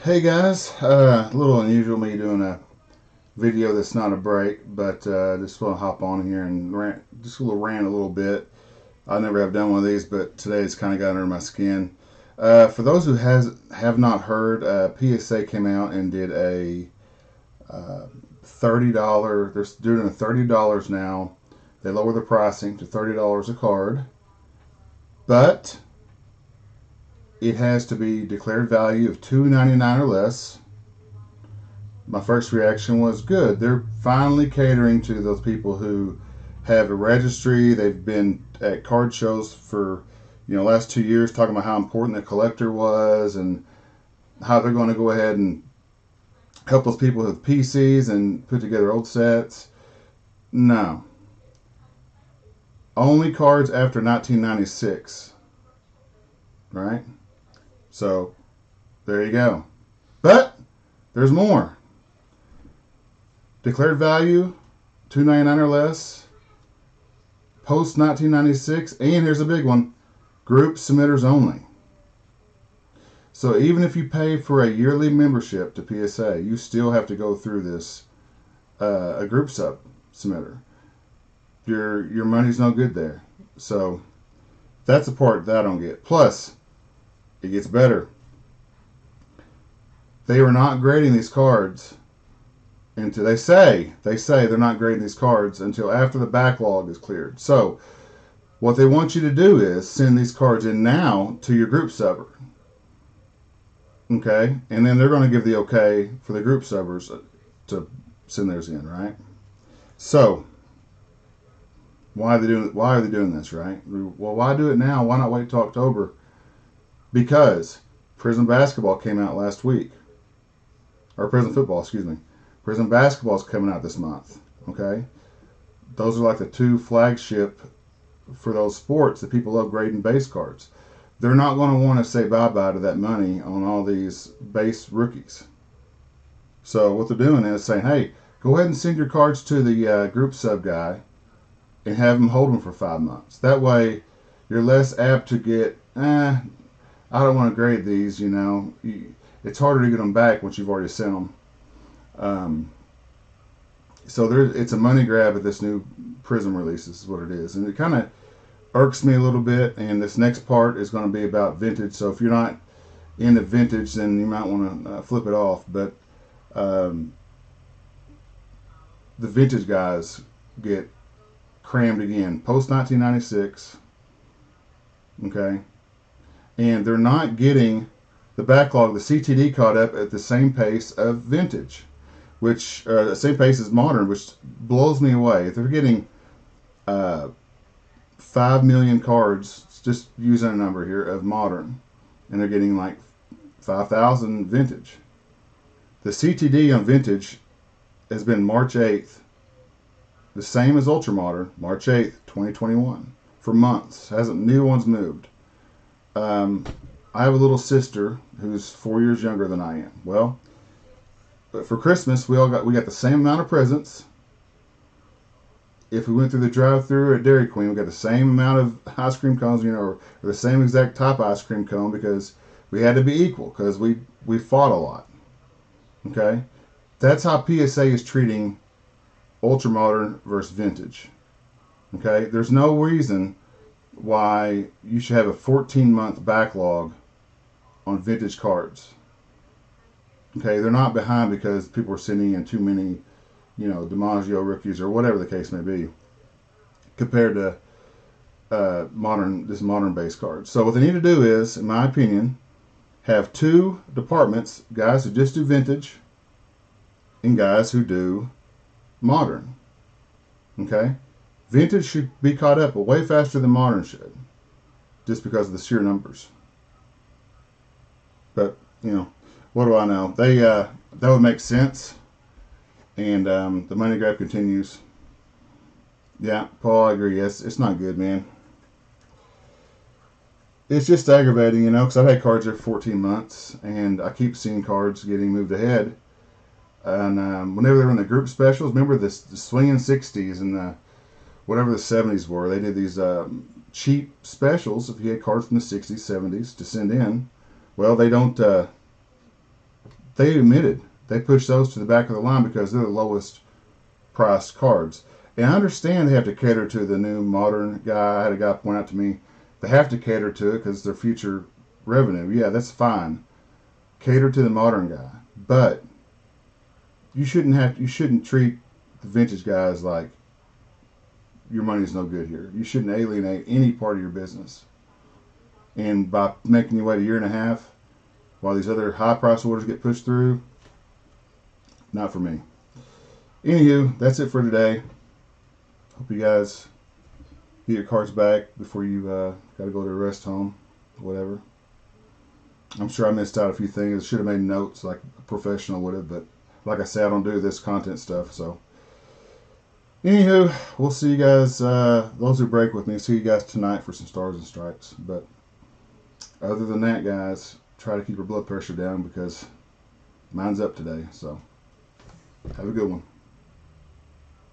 Hey guys, a little unusual me doing a video that's not a break, but just want to hop on here and rant, just a little rant a little bit. I never have done one of these, but today it's kind of got under my skin. For those who have not heard, PSA came out and did a $30. They're doing a $30 now. They lower the pricing to $30 a card, but it has to be declared value of $2.99 or less. My first reaction was good. They're finally catering to those people who have a registry. They've been at card shows for last 2 years talking about how important the collector was and how they're going to go ahead and help those people with PCs and put together old sets. No, only cards after 1996, right? So there you go. But there's more. Declared value, $2.99 or less, post 1996, and here's a big one, group submitters only. So even if you pay for a yearly membership to PSA, you still have to go through this, a group submitter. Your money's no good there. So that's the part that I don't get. Plus, it gets better. They are not grading these cards until they say they're not grading these cards until after the backlog is cleared. So what they want you to do is send these cards in now to your group subber. Okay? And then they're going to give the okay for the group subbers to send theirs in, right? So why are they doing this, right? Well, why do it now? Why not wait till October? Because Prison Basketball came out last week. Or Prison Football, excuse me. Prison Basketball is coming out this month. Okay? Those are like the two flagship for those sports that people love grading base cards. They're not going to want to say bye-bye to that money on all these base rookies. So what they're doing is saying, hey, go ahead and send your cards to the group sub guy and have him hold them for 5 months. That way you're less apt to get, I don't want to grade these, It's harder to get them back once you've already sent them. So it's a money grab at this new Prism release, is what it is. And it kind of irks me a little bit, and this next part is going to be about vintage. So if you're not into vintage, then you might want to flip it off. But the vintage guys get crammed again, post 1996. Okay? And they're not getting the backlog, the CTD caught up at the same pace of vintage, which the same pace as modern, which blows me away. They're getting 5 million cards, just using a number here, of modern, and they're getting like 5,000 vintage. The CTD on vintage has been March 8th, the same as ultra modern, March 8th, 2021, for months. Neither one's moved. I have a little sister who's 4 years younger than I am. Well, for Christmas we got the same amount of presents. If we went through the drive-thru at Dairy Queen, we got the same amount of ice cream cones, or the same exact type of ice cream cone, because we had to be equal, because we fought a lot. Okay, that's how PSA is treating ultra modern versus vintage. Okay, there's no reason why you should have a 14-month backlog on vintage cards. Okay, they're not behind because people are sending in too many, DiMaggio rookies or whatever the case may be, compared to modern base cards. So what they need to do is, in my opinion, have two departments: guys who just do vintage and guys who do modern. Okay, vintage should be caught up way faster than modern should, just because of the sheer numbers. But what do I know? That would make sense. And the money grab continues. Yeah, Paul, I agree. Yes, it's not good, man. It's just aggravating, because I've had cards there for 14 months, and I keep seeing cards getting moved ahead. And whenever they were in the group specials, remember the swinging 60s and the whatever the 70s were, they did these cheap specials if you had cards from the 60s, 70s to send in. Well, they don't they admitted they pushed those to the back of the line because they're the lowest priced cards. And I understand they have to cater to the new modern guy. I had a guy point out to me they have to cater to it because their future revenue. Yeah, that's fine. Cater to the modern guy, but you shouldn't treat the vintage guys like your money's no good here. You shouldn't alienate any part of your business. And by making you wait a year and a half while these other high price orders get pushed through, not for me. Anywho, that's it for today. Hope you guys get your cards back before you got to go to a rest home, whatever. I'm sure I missed out a few things. I should have made notes like a professional would have, but like I said, I don't do this content stuff. So, anywho, we'll see you guys. Those who break with me, see you guys tonight for some Stars and Stripes. But other than that, guys, try to keep your blood pressure down because mine's up today. So, have a good one.